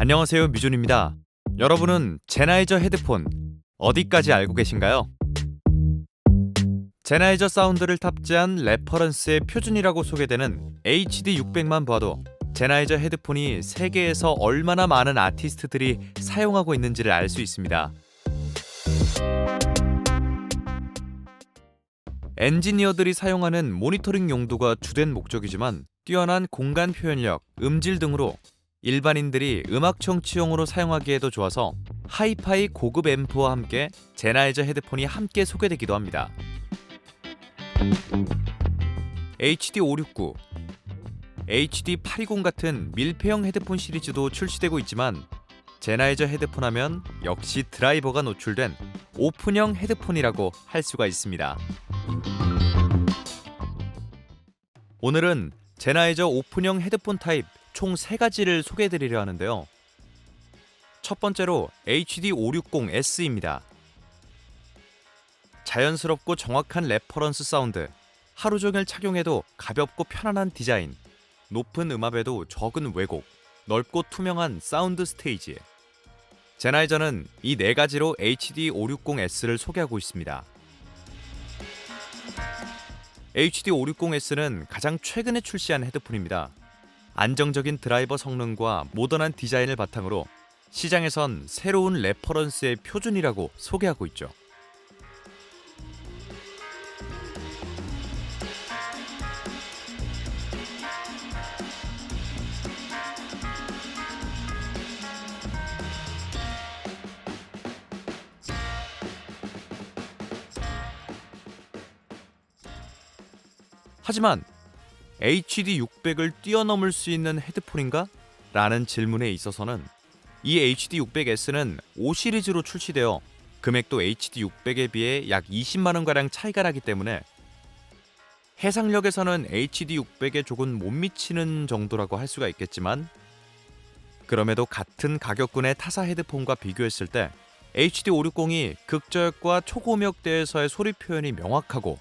안녕하세요, 미존입니다. 여러분은 제나이저 헤드폰 어디까지 알고 계신가요? 제나이저 사운드를 탑재한 레퍼런스의 표준이라고 소개되는 HD600만 봐도 제나이저 헤드폰이 세계에서 얼마나 많은 아티스트들이 사용하고 있는지를 알 수 있습니다. 엔지니어들이 사용하는 모니터링 용도가 주된 목적이지만 뛰어난 공간 표현력, 음질 등으로 일반인들이 음악 청취용으로 사용하기에도 좋아서 하이파이 고급 앰프와 함께 제나이저 헤드폰이 함께 소개되기도 합니다. HD569, HD820 같은 밀폐형 헤드폰 시리즈도 출시되고 있지만 제나이저 헤드폰 하면 역시 드라이버가 노출된 오픈형 헤드폰이라고 할 수가 있습니다. 오늘은 제나이저 오픈형 헤드폰 타입 총 3가지를 소개해드리려 하는데요. 첫 번째로 HD560S입니다. 자연스럽고 정확한 레퍼런스 사운드, 하루 종일 착용해도 가볍고 편안한 디자인, 높은 음압에도 적은 왜곡, 넓고 투명한 사운드 스테이지. 제나이저는 이 4가지로 HD560S를 소개하고 있습니다. HD560S는 가장 최근에 출시한 헤드폰입니다. 안정적인 드라이버 성능과 모던한 디자인을 바탕으로 시장에선 새로운 레퍼런스의 표준이라고 소개하고 있죠. 하지만 HD600을 뛰어넘을 수 있는 헤드폰인가? 라는 질문에 있어서는 이 HD600S는 5 시리즈로 출시되어 금액도 HD600에 비해 약 20만원가량 차이가 나기 때문에 해상력에서는 HD600에 조금 못 미치는 정도라고 할 수가 있겠지만 그럼에도 같은 가격군의 타사 헤드폰과 비교했을 때 HD560이 극저역과 초고음역대에서의 소리 표현이 명확하고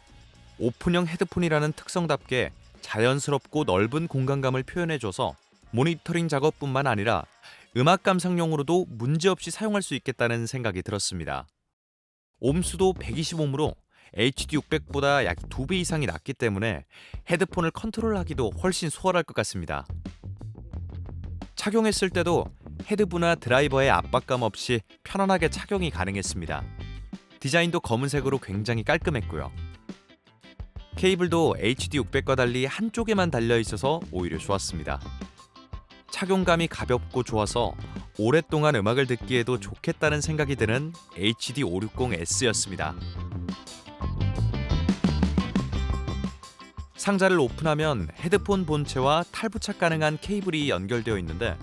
오픈형 헤드폰이라는 특성답게 자연스럽고 넓은 공간감을 표현해줘서 모니터링 작업뿐만 아니라 음악 감상용으로도 문제없이 사용할 수 있겠다는 생각이 들었습니다. 옴수도 120옴으로 HD600보다 약 2배 이상이 낮기 때문에 헤드폰을 컨트롤하기도 훨씬 수월할 것 같습니다. 착용했을 때도 헤드부나 드라이버의 압박감 없이 편안하게 착용이 가능했습니다. 디자인도 검은색으로 굉장히 깔끔했고요. 케이블도 HD600과 달리 한쪽에만 달려있어서 오히려 좋았습니다. 착용감이 가볍고 좋아서 오랫동안 음악을 듣기에도 좋겠다는 생각이 드는 HD560S였습니다. 상자를 오픈하면 헤드폰 본체와 탈부착 가능한 케이블이 연결되어 있는데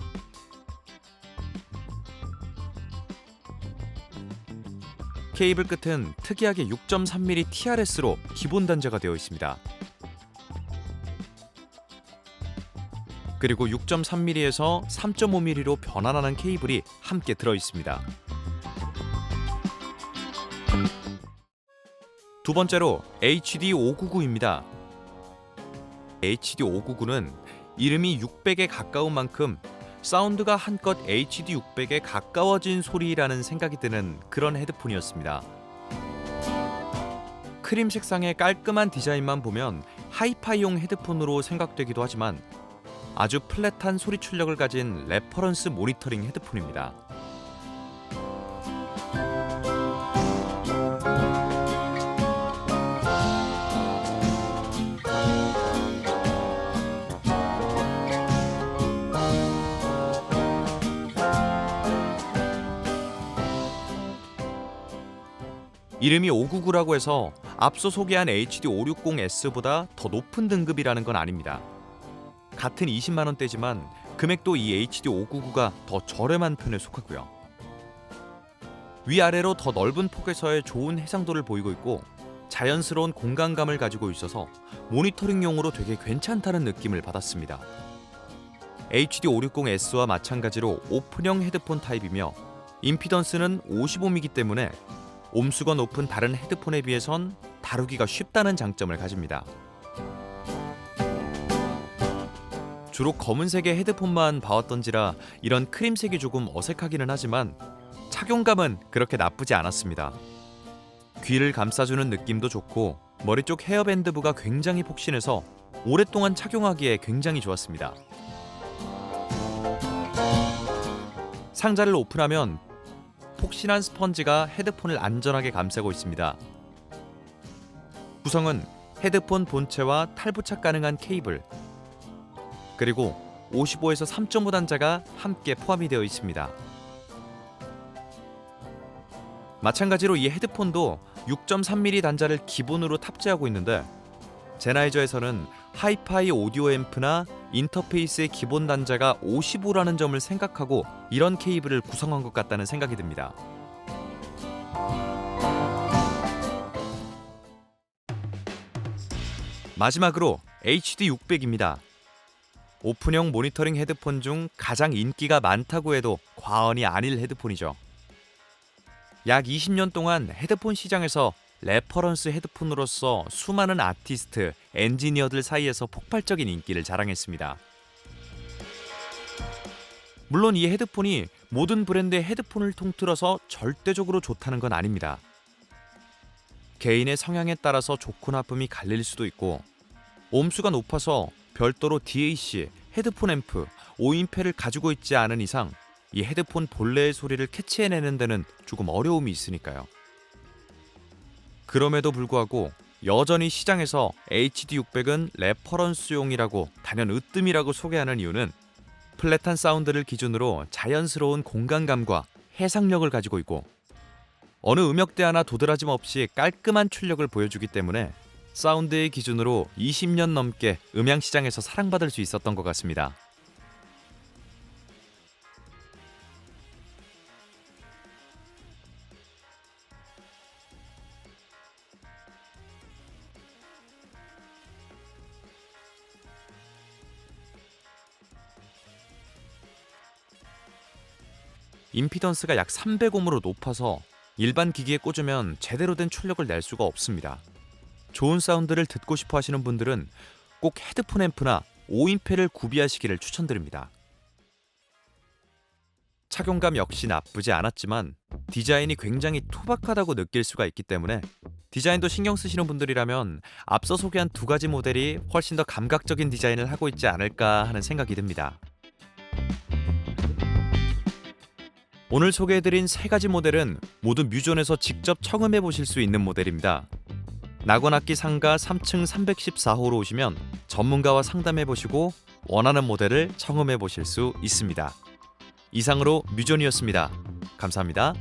케이블 끝은 특이하게 6.3mm TRS로 기본 단자가 되어 있습니다. 그리고 6.3mm에서 3.5mm로 변환하는 케이블이 함께 들어 있습니다. 두 번째로 HD599입니다. HD599는 이름이 600에 가까운 만큼 사운드가 한껏 HD600에 가까워진 소리라는 생각이 드는 그런 헤드폰이었습니다. 크림 색상의 깔끔한 디자인만 보면 하이파이용 헤드폰으로 생각되기도 하지만 아주 플랫한 소리 출력을 가진 레퍼런스 모니터링 헤드폰입니다. 이름이 599라고 해서 앞서 소개한 HD560S보다 더 높은 등급이라는 건 아닙니다. 같은 20만원대지만 금액도 이 HD599가 더 저렴한 편에 속하고요. 위아래로 더 넓은 폭에서의 좋은 해상도를 보이고 있고 자연스러운 공간감을 가지고 있어서 모니터링용으로 되게 괜찮다는 느낌을 받았습니다. HD560S와 마찬가지로 오픈형 헤드폰 타입이며 임피던스는 55mm이기 때문에 옴수가 높은 다른 헤드폰에 비해선 다루기가 쉽다는 장점을 가집니다. 주로 검은색의 헤드폰만 봐왔던지라 이런 크림색이 조금 어색하기는 하지만 착용감은 그렇게 나쁘지 않았습니다. 귀를 감싸주는 느낌도 좋고 머리 쪽 헤어밴드부가 굉장히 폭신해서 오랫동안 착용하기에 굉장히 좋았습니다. 상자를 오픈하면 폭신한 스펀지가 헤드폰을 안전하게 감싸고 있습니다. 구성은 헤드폰 본체와 탈부착 가능한 케이블, 그리고 55에서 3.5 단자가 함께 포함이 되어 있습니다. 마찬가지로 이 헤드폰도 6.3mm 단자를 기본으로 탑재하고 있는데 제나이저에서는 하이파이 오디오 앰프나 인터페이스의 기본 단자가 55라는 점을 생각하고 이런 케이블을 구성한 것 같다는 생각이 듭니다. 마지막으로 HD600입니다. 오픈형 모니터링 헤드폰 중 가장 인기가 많다고 해도 과언이 아닐 헤드폰이죠. 약 20년 동안 헤드폰 시장에서 레퍼런스 헤드폰으로서 수많은 아티스트, 엔지니어들 사이에서 폭발적인 인기를 자랑했습니다. 물론 이 헤드폰이 모든 브랜드의 헤드폰을 통틀어서 절대적으로 좋다는 건 아닙니다. 개인의 성향에 따라서 좋고 나쁨이 갈릴 수도 있고 옴수가 높아서 별도로 DAC, 헤드폰 앰프, 오인패를 가지고 있지 않은 이상 이 헤드폰 본래의 소리를 캐치해내는 데는 조금 어려움이 있으니까요. 그럼에도 불구하고 여전히 시장에서 HD600은 레퍼런스용이라고 단연 으뜸이라고 소개하는 이유는 플랫한 사운드를 기준으로 자연스러운 공간감과 해상력을 가지고 있고 어느 음역대 하나 도드라짐 없이 깔끔한 출력을 보여주기 때문에 사운드의 기준으로 20년 넘게 음향 시장에서 사랑받을 수 있었던 것 같습니다. 임피던스가 약 300옴으로 높아서 일반 기기에 꽂으면 제대로 된 출력을 낼 수가 없습니다. 좋은 사운드를 듣고 싶어 하시는 분들은 꼭 헤드폰 앰프나 오인패를 구비하시기를 추천드립니다. 착용감 역시 나쁘지 않았지만 디자인이 굉장히 투박하다고 느낄 수가 있기 때문에 디자인도 신경 쓰시는 분들이라면 앞서 소개한 두 가지 모델이 훨씬 더 감각적인 디자인을 하고 있지 않을까 하는 생각이 듭니다. 오늘 소개해드린 세 가지 모델은 모두 뮤존에서 직접 청음해 보실 수 있는 모델입니다. 낙원악기 상가 3층 314호로 오시면 전문가와 상담해 보시고 원하는 모델을 청음해 보실 수 있습니다. 이상으로 뮤존이었습니다. 감사합니다.